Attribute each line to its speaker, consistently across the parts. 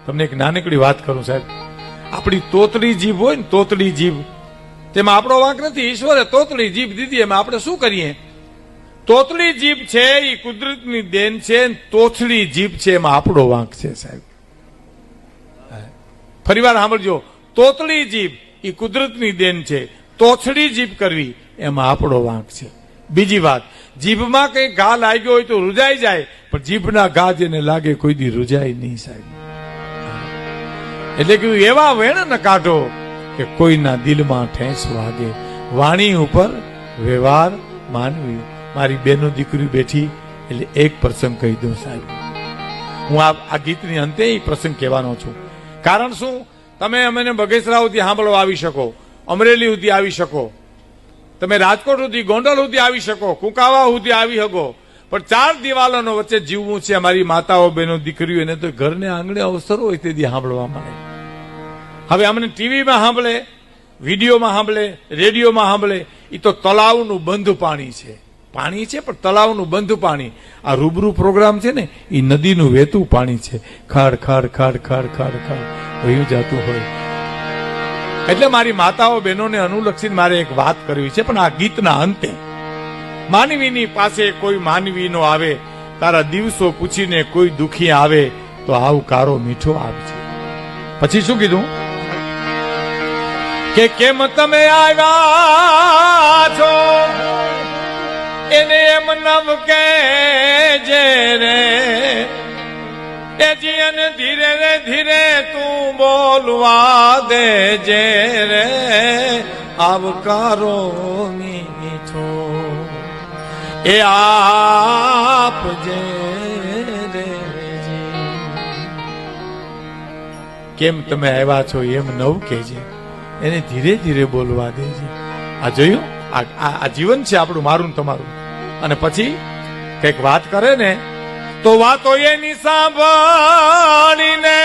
Speaker 1: તમને એક નાનકડી વાત કરું સાહેબ. આપણી તોતડી જીભ હોય ને, તોતડી જીભ, તેમાં આપણો વાંક નથી. ઈશ્વરે તોતડી જીભ દીધી, એમાં આપણે શું કરીએ? તોતડી જીભ છે એ કુદરતની દેન છે, તોથડી જીભ છે એમાં આપણો વાંક છે સાહેબ. ફરીવાર સાંભળજો, તોતડી જીભ એ કુદરતની દેન છે, તોથડી જીભ કરવી એમાં આપણો વાંક છે. બીજી વાત, જીભમાં કઈ ઘા લાગ્યો હોય તો રૂજાઈ જાય, પણ જીભના ઘા જેને લાગે કોઈ દી રૂજાય નહીં સાહેબ. એટલે કે એવા વેણ ન કાઢો કે કોઈના દિલમાં ઠેસ વાગે. વાણી ઉપર વ્યવહાર માનવી. મારી બેનો દીકરી બેઠી એટલે એક પ્રસંગ કહી દઉં સાહેબ. હું આ ગીતની અંતે એ પ્રસંગ કહેવાનો છું. કારણ શું, તમે અમને બગેસરા સુધી સાંભળવા આવી શકો, અમરેલી સુધી આવી શકો, તમે રાજકોટ સુધી, ગોંડલ સુધી આવી શકો, કુંકાવા સુધી આવી શકો, પણ ચાર દિવાલોનો વચ્ચે જીવવું છે. અમારી માતાઓ, બહેનો, દીકરીઓ, એને તો ઘરને આંગણે અવસર હોય તેથી સાંભળવા મળે. હવે અમને ટીવીમાં સાંભળે, વિડીયોમાં સાંભળે, રેડિયોમાં સાંભળે, એ તો તળાવનું બંધ પાણી છે. પાણી છે પણ તળાવનું બંધ પાણી. આ રૂબરૂ પ્રોગ્રામ છે ને, એ નદીનું વહેતું પાણી છે. ખાડ ખાડ ખાડ ખાડ ખાડ ખાડ વહ્યું જતું હોય. એટલે મારી માતાઓ, બહેનોને અનુલક્ષીને મારે એક વાત કરવી છે. પણ આ ગીતના અંતે, માનવીની પાસે કોઈ માનવી નો આવે, તારા દિવસો પૂછીને કોઈ દુખી આવે, તો આવકારો મીઠો આવશે. પછી શું કીધું કે કેમ તમે આવ્યા છો એને એમ નવ કે જે રે એ જીયન ધીરે રે ધીરે તું બોલવા દેજે રે આવકારો મીઠો એ આપજે રે. કેમ તમે આવ્યા છો એમ નવ કેજે, એને ધીરે ધીરે બોલવા દેજે. આ જોયું, આ જીવન છે આપણું, મારું તમારું. અને પછી કઈક વાત કરે ને તો વાતો એની સાંભળીને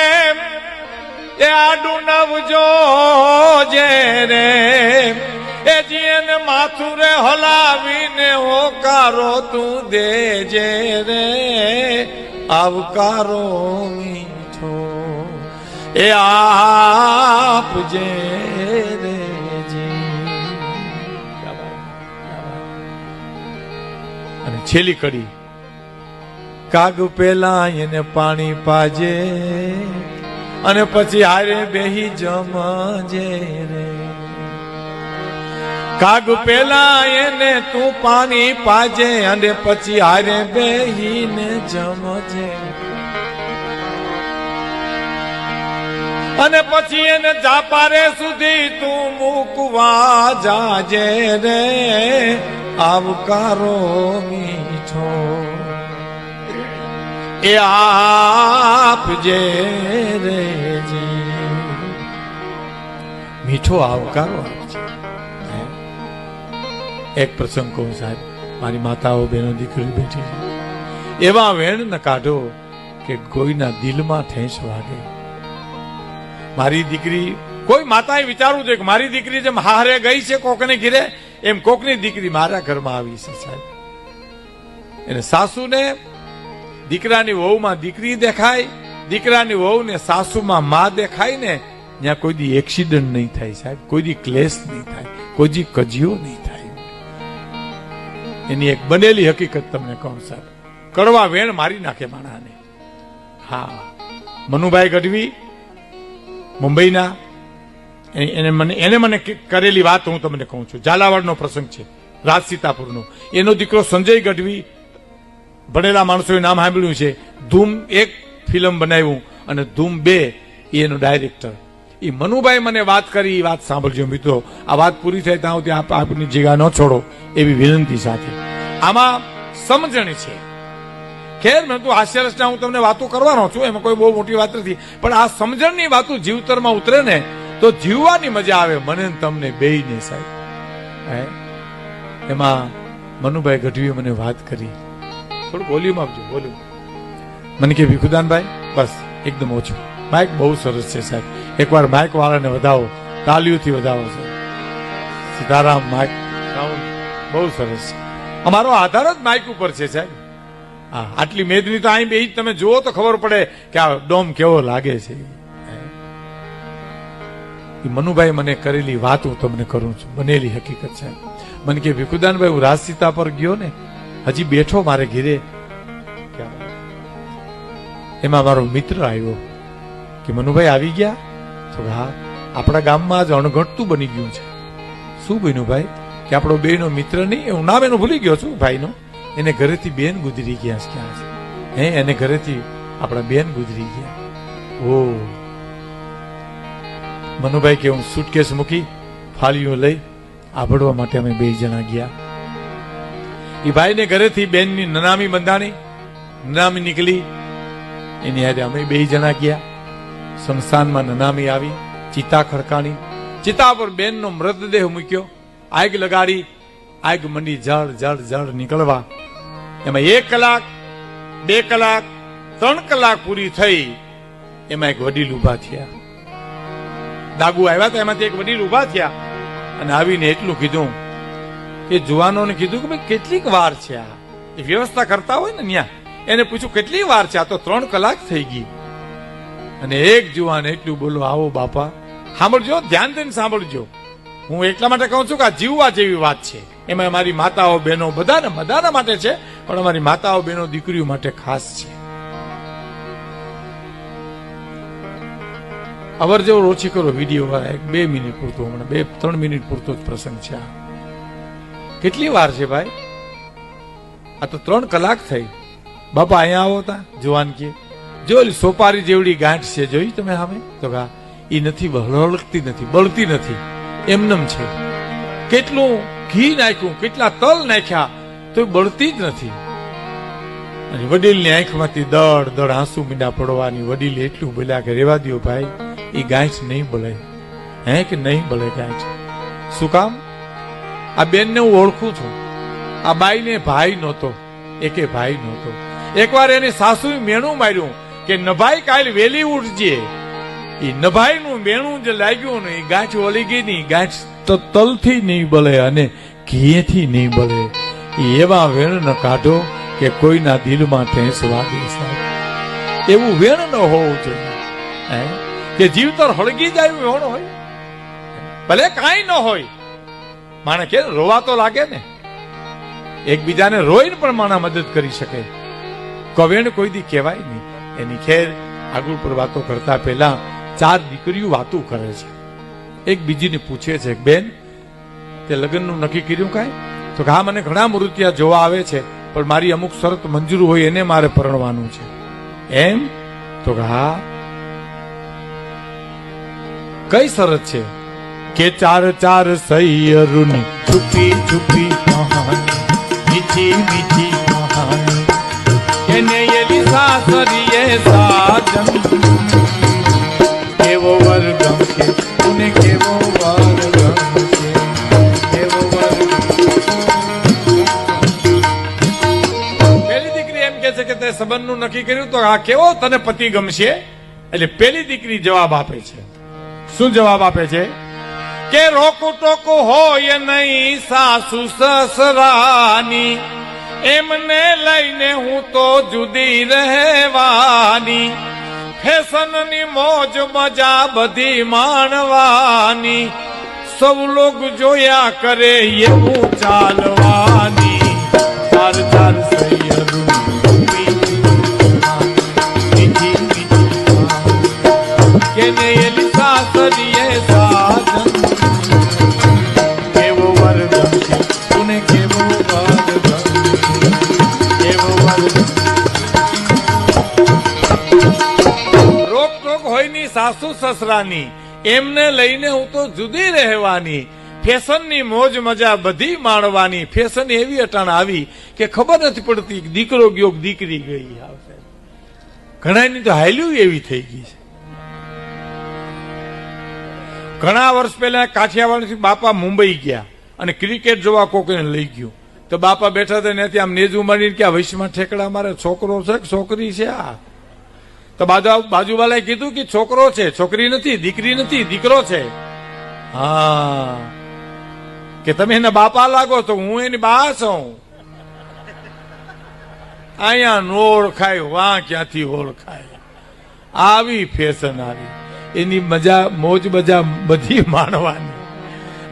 Speaker 1: એ આડું નવજો જે રે એ જીન માથું રે હલાવીને હોકારો તું દેજે રે આવકારો મીઠો એ આપજે રે. અને છેલ્લી કડી, કાગ પેલા એને પાણી પાજે અને પછી હારે બેહી જમજે રે. કાગ પેલા એને તું પાણી પાજે અને પછી હારે બેહીને જમજે. અને પછી એને જાપારે સુધી તું મૂકવા જાજે રે આવકારો મીઠો એ આપજે રે મીઠો આવકારો આપજે. એક પ્રસંગ કહું સાહેબ, મારી માતાઓ, બહેનો, દીકરી બેઠી છે. એવા વેણ ન કાઢો કે કોઈના દિલમાં ઠેસ વાગે. મારી દીકરી, કોઈ માતાએ વિચારવું જોઈએ કે મારી દીકરી જેમ હારે ગઈ છે કોકને ઘીરે, એમ કોકની દીકરી મારા ઘરમાં આવી છે સાહેબ. એને સાસુને દીકરાની વહુમાં દીકરી દેખાય, દીકરાની વહુને સાસુમાં માં દેખાય ને, ત્યાં કોઈ દી એક્સિડન્ટ નહીં થાય સાહેબ, કોઈ દી ક્લેશ નહીં થાય, કોઈ દી કજિયો નહીં થાય. એની એક બનેલી હકીકત તમને કહું સાહેબ, કડવા વેણ મારી નાખે માણાને. હા, મનુભાઈ ગઢવી મુંબઈના, એને મને કરેલી વાત હું તમને કહું છું. ઝાલાવાડનો પ્રસંગ છે, રાજસીતાપુરનો. એનો દીકરો સંજય ગઢવી, ભણેલા માણસોએ નામ સાંભળ્યું છે. ધૂમ 1 ફિલ્મ બનાવ્યું અને ધૂમ 2 એનો ડાયરેક્ટર. એ મનુભાઈ મને વાત કરી, એ વાત સાંભળજો મિત્રો. આ વાત પૂરી થાય ત્યાં સુધી આપની જગ્યા ન છોડો એવી વિનંતી સાથે. આમાં સમજણ છે. ખેર, મેં તો હાસ્યરસના હું તમને વાતો કરવાનો છું, એમાં કોઈ બહુ મોટી વાત નથી, પણ આ સમજણની વાતો જીવતરમાં ઉતરે ને તો જીવવાની મજા આવે મને તમને બેયને સાહેબ. એમાં મનુભાઈ ગઢવીએ મને વાત કરી, થોડું વોલ્યુમ આપજો, વોલ્યુમ. મને કે ભીખુદાનભાઈ બસ એકદમ ઓછું, માઇક બહુ સરસ છે સાહેબ, એકવાર માઇક વાળાને વધાવો, તાલીઓથી વધાવો છે. સીતારામ માઇક સાઉન્ડ બહુ સરસ છે. અમારો આધાર જ માઇક ઉપર છે સાહેબ. હા, આટલી મેદની તો અહીં બે તમે જુઓ તો ખબર પડે કે આ ડોમ કેવો લાગે છે. મનુભાઈ મને કરેલી વાત હું તમને કરું છું, બનેલી હકીકત છે. મને કે ભીખુદાનભાઈ હું રાજસીતા પર ગયો ને, હજી બેઠો મારે ઘીરે, એમાં મારો મિત્ર આવ્યો કે મનુભાઈ આવી ગયા? તો હા, આપણા ગામમાં જ અણઘટતું બની ગયું છે. શું બન્યું ભાઈ? કે આપણો બેનો મિત્ર નહીં, હું નામ એનું ભૂલી ગયો છું ભાઈનો, એને ઘરેથી બેન ગુજરી ગયા ક્યાં છે? હે, એને ઘરેથી આપણા બેન ગુજરી ગયા. ઓ મનુભાઈ કે હું સુટકેસ મૂકી ફાળીઓ લઈ આભડવા માટે અમે બે જણા ગયા. એ ભાઈને ઘરેથી બેનની નનામી બંધાણી, નનામી નીકળી, એની હારે અમે બે જણા ગયા. સ્મશાનમાં નનામી આવી, ચિતા ખડકાણી, ચિતા પર બેનનો મૃતદેહ મૂક્યો, આગ લગાડી, આગ મંડી જળ જળ જળ નીકળવા. એમાં 1 કલાક 2 કલાક 3 કલાક પૂરી થઈ, એમાં એક વડીલ ઉભા થયા. દાગુ આવ્યા તો એમાંથી એક વડીલ ઉભા થયા અને આવીને એટલું કીધું કે જુવાનોને કીધું કે ભાઈ કેટલીક વાર છે આ, એ વ્યવસ્થા કરતા હોય ને ત્યાં, એને પૂછ્યું કેટલી વાર છે? આ તો 3 કલાક થઈ ગઈ. અને એક જુવાન એટલું બોલો, આવો બાપા, સાંભળજો, ધ્યાન દઈને સાંભળજો. હું એટલા માટે કહું છું કે આ જીવવા જેવી વાત છે. એમાં અમારી માતાઓ બહેનો બધાના માટે છે, પણ અમારી માતાઓ બહેનો દીકરીઓ માટે ખાસ છે. અવર જવર ઓછી કરો વિડીયો વાળા, 2 મિનિટ પૂરતો, હમણાં 2-3 મિનિટ પૂરતો જ પ્રસંગ છે. કેટલી વાર છે ભાઈ? આ તો 3 કલાક થઈ. બાપા અહીંયા આવો તા. જુવાન કે જો સોપારી જેવડી ગાંઠ છે, જોઈ તમે સામે? તો હા, એ નથી, હળકતી નથી, બળતી નથી, એમનેમ છે. કેટલું ઘી નાખ્યું, કેટલા તલ નાખ્યા, તો બળતી જ નથી. અને વડીલની આંખમાંથી દળ દળ આંસુ મીંડા પડવાની. વડીલ એટલું બોલ્યા કે રેવા દો ભાઈ, એ ગાંઠ નહીં બળે. હે કે નહીં બળે ગાંઠ? શું કામ? આ બેનને હું ઓળખું છું. આ બાઈને ભાઈ નહોતો, એકે ભાઈ નહોતો. એકવાર એની સાસુએ મેણું માર્યું કે નભાઈ કાલ વેલી ઉઠજે. એ નભાઈ નું મેણું જે લાગ્યું ને, એ ગાંઠ ઓલી ગઈ ની. ગાંઠ તો તલથી નહીં બળે અને ઘીથી નહીં બળે. એવા વેણ ન કાઢો કે કોઈના દિલમાં ઠેસ વાગે. એવું વેણ ન હોવું જોઈએ કે જીવતર હળગી જાય વેણ હોય. ભલે કાંઈ ન હોય, માણે કે રોવા તો લાગે ને. એકબીજાને રોઈને પણ માણા મદદ કરી શકે. કવેણ કોઈ દી કહેવાય નહીં. એની ખેર આગળ પર વાતો કરતા પહેલા 4 દીકરીઓ વાતો કરે છે. એક બીજીને પૂછે છે, બેન તે લગ્નનું નક્કી કર્યું કાંઈ? તો કે હા, મને ઘણા મૃત્યા જોવા આવે છે, પણ મારી અમુક શરત મંજૂર હોય એને મારે પરણવાનું છે. એમ? તો કે હા. કઈ શરત છે? કે 4 સૈયરુની છુપી છુપી કહાની, મીઠી મીઠી કહાની, એને એલી સાસરીએ સાજન, કેવો વર ગમશે ઉને, કેવો વર ગમશે, કેવો વર. પેલી દીકરી એમ કે છે કે તે સંબંધનું નક્કી કર્યું, તો આ કેવો તને પતિ ગમશે? એટલે પેલી દીકરી જવાબ આપે છે. શું જવાબ આપે છે? કે રોકું ટોકું હોય નહીં સાસુ સસરાની, એમને લઈને હું તો જુદી રહેવાની, ફેશનની મોજ મજા બધી માણવાની, સૌ લોગ જોયા કરે એવું ચાલવાની. 4 સૈયરું કે ને એલી સાસરીએ સાજન, કેવો વર ગમશે તુને, કેવો વર ગમશે, કેવો વર. રોક ટોક હોય ની સાસુ સસરાની, એમને લઈને હું તો જુદી રહેવાની, ફેશનની મોજ મજા બધી માણવાની. ફેશન એવી અટાણ આવી કે ખબર નથી પડતી દીકરો ગયો દીકરી ગઈ. આવશે ઘણાની તો હાલ્યું એવી થઈ ગઈ છે. ઘણા વર્ષ પહેલા કાઠિયાવાડથી બાપા મુંબઈ ગયા અને ક્રિકેટ જોવા કોકને લઈ ગયું. તો બાપા બેઠા હતા ત્યાંથી આમ નેજું મારીને કે આ વૈશ્વમાં ઠેકડા મારે, છોકરો છે કે છોકરી છે આ? તો બાજુવાળાએ કીધું કે છોકરો છે, છોકરી નથી, દીકરી નથી, દીકરો છે. હા, કે તમે એના બાપા લાગો તો હું એની બા છું. અહીંયા નો ઓળખાય વાં ક્યાંથી ઓળખાય. આવી ફેશન આવી, એની મજા મોજ મજા બધી માણવાની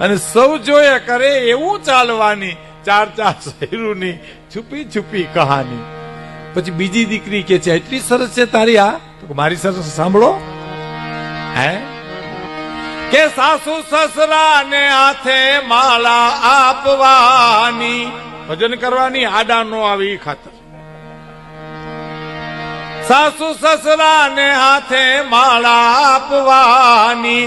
Speaker 1: અને સૌ જોયા કરે એવું ચાલવાની. 4 શહેરોની છુપી છુપી કહાની. પછી બીજી દીકરી કે છે એટલી સરસ છે તારી આ, તો મારી સરસ સાંભળો. હે કે સાસુ સસરા ને હાથે માળા આપવાની, ભજન કરવાની, આડા નો આવી ખાતર. સાસુ સસરા ને હાથે માળા આપવાની,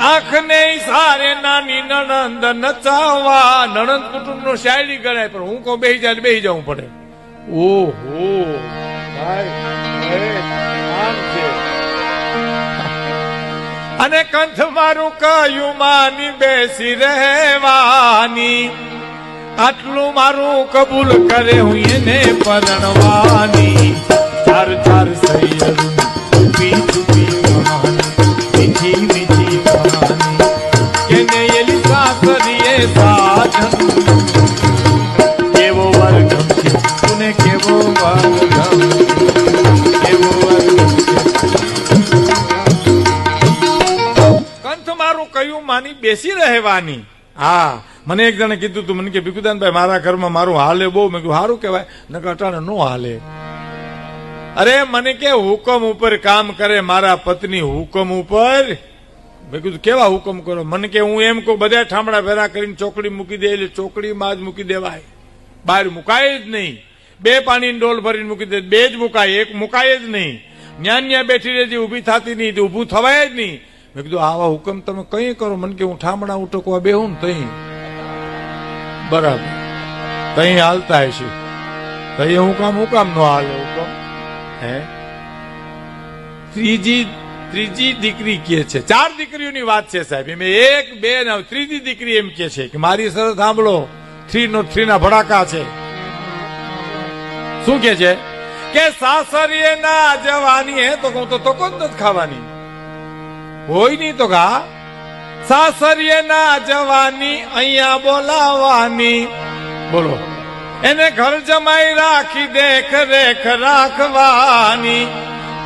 Speaker 1: આંખને ઈશારે નાની નણંદ નચાવવા. નણંદ કુટુંબ નો શાયરી ગણાય, પણ હું કહું બેહી જાય બેહી જવું પડે. ઓહો આમ છે. અને કંઠ મારું કયું માની બેસી રહેવાની, આટલું મારું કબૂલ કરે હું એને પરણવાની. 4 સૈયરું છુપી છુપી કહાની, મીઠી મીઠી કહાની, કેને એલી સાસરીએ સાજન. કેવો વર્ગમ છે તુને, કેવો વર્ગમ, કેવો વર્ગમ છે. કંઠ મારું કયું માની બેસી રહેવાની. હા, મને એક જણે કીધું તું, મને કે ભીખુદાનભાઈ મારા ઘરમાં મારું હાલે બહુ. મેં કીધું સારું કહેવાય, નકર અટાણે નો હાલે. અરે મને કે હુકમ ઉપર કામ કરે મારા પત્ની, હુકમ ઉપર. મેં કીધું કેવા હુકમ કરો? મને કે હું એમ કહું બધા ઠામડા ભેરા કરીને ચોકડી મૂકી દે, એટલે ચોકડીમાં જ મૂકી દેવાય, બહાર મુકાય જ નહીં. 2 પાણીની ડોલ ભરીને મૂકી દે, 2 જ મુકાય, 1 મુકાય જ નહીં. ન્યા બેઠી રહેતી, ઊભી થતી નહીં, ઊભું થવાય જ નહીં. મેં કીધું આવા હુકમ તમે કઈ કરો? મને કે હું ઠામડા ઉટકવા બેહું ને તઈ બરાબર, તઈ હાલતા હશે, તઈ હું કામ નો હાલે હુકમ. હે ત્રીજી દીકરી કે છે, 4 દીકરીઓની વાત છે સાહેબ. એમ 1 2 ને ત્રીજી દીકરી એમ કે છે કે મારી સરસ સાંભળો, 3 ના ભડાકા છે. શું કે છે કે સાસરીએ ના જવાની હે તો કહું તો કોણ નથી ખાવાની હોય નહીં તો કા. સાસરીએ ના જવાની અહીંયા બોલાવાની, બોલો. એને ઘર જમાઈ રાખી દેખ રેખ રાખવાની.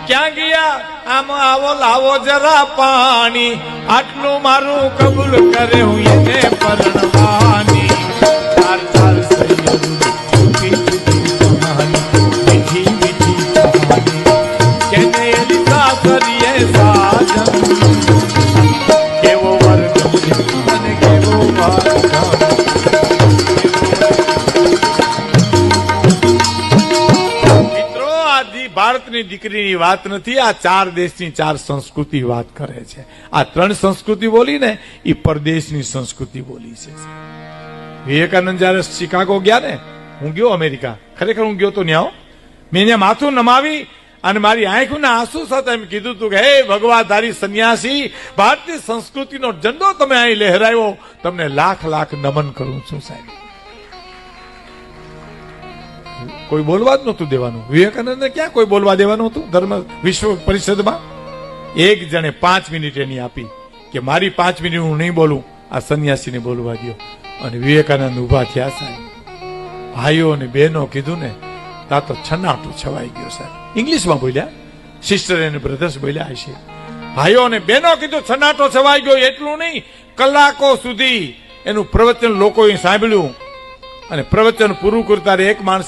Speaker 1: ક્યાં ગયા? આમ આવો લાવો જરા પાણી, આટલું મારું કબૂલ કરે હું એને પરણવાની. 4 સૈયરું છુપી છુપી કહાની, મીઠી મીઠી કહાની, કેને એલી સાસરીએ સાજન. કેવો વર્ગ છે અને કેવો વર્ગ. ભારતની દીકરીની વાત નથી, આ 4 દેશની 4 સંસ્કૃતિ વાત કરે છે. આ 3 સંસ્કૃતિ બોલી ને એ પરદેશની સંસ્કૃતિ બોલી છે. વિવેકાનંદ જયારે શિકાગો ગયા ને, હું ગયો અમેરિકા, ખરેખર હું ગયો તો ન્યાઓ, મેં ત્યાં માથું નમાવી અને મારી આંખોના આંસુ સાથે એમ કીધું હતું કે હે ભગવાધારી સંન્યાસી, ભારતીય સંસ્કૃતિનો ઝંડો તમે અહીં લહેરાયો, તમને લાખ લાખ નમન કરું છું સાહેબ. કોઈ બોલવા જ નહોતું દેવાનું. વિવેકાનંદને ક્યાં કોઈ બોલવા દેવાનું હતું ધર્મ વિશ્વ પરિષદમાં? એક જણે 5 મિનિટ એની આપી કે મારી 5 મિનિટ હું નહીં બોલું, આ સંન્યાસીને બોલવા દો. અને વિવેકાનંદ ઉભા થયા સાહેબ. ભાઈઓ અને બહેનો કીધું ને, તા તો છનાટું છવાઈ ગયો સાહેબ. ઇંગ્લિશમાં બોલ્યા, સિસ્ટર અને બ્રધર્સ બોલ્યા હશે. ભાઈઓ અને બહેનો કીધું, છનાટો છવાઈ ગયો. એટલું નહીં, કલાકો સુધી એનું પ્રવચન લોકોએ સાંભળ્યું અને પ્રવચન પૂરું કરતા એક માણસ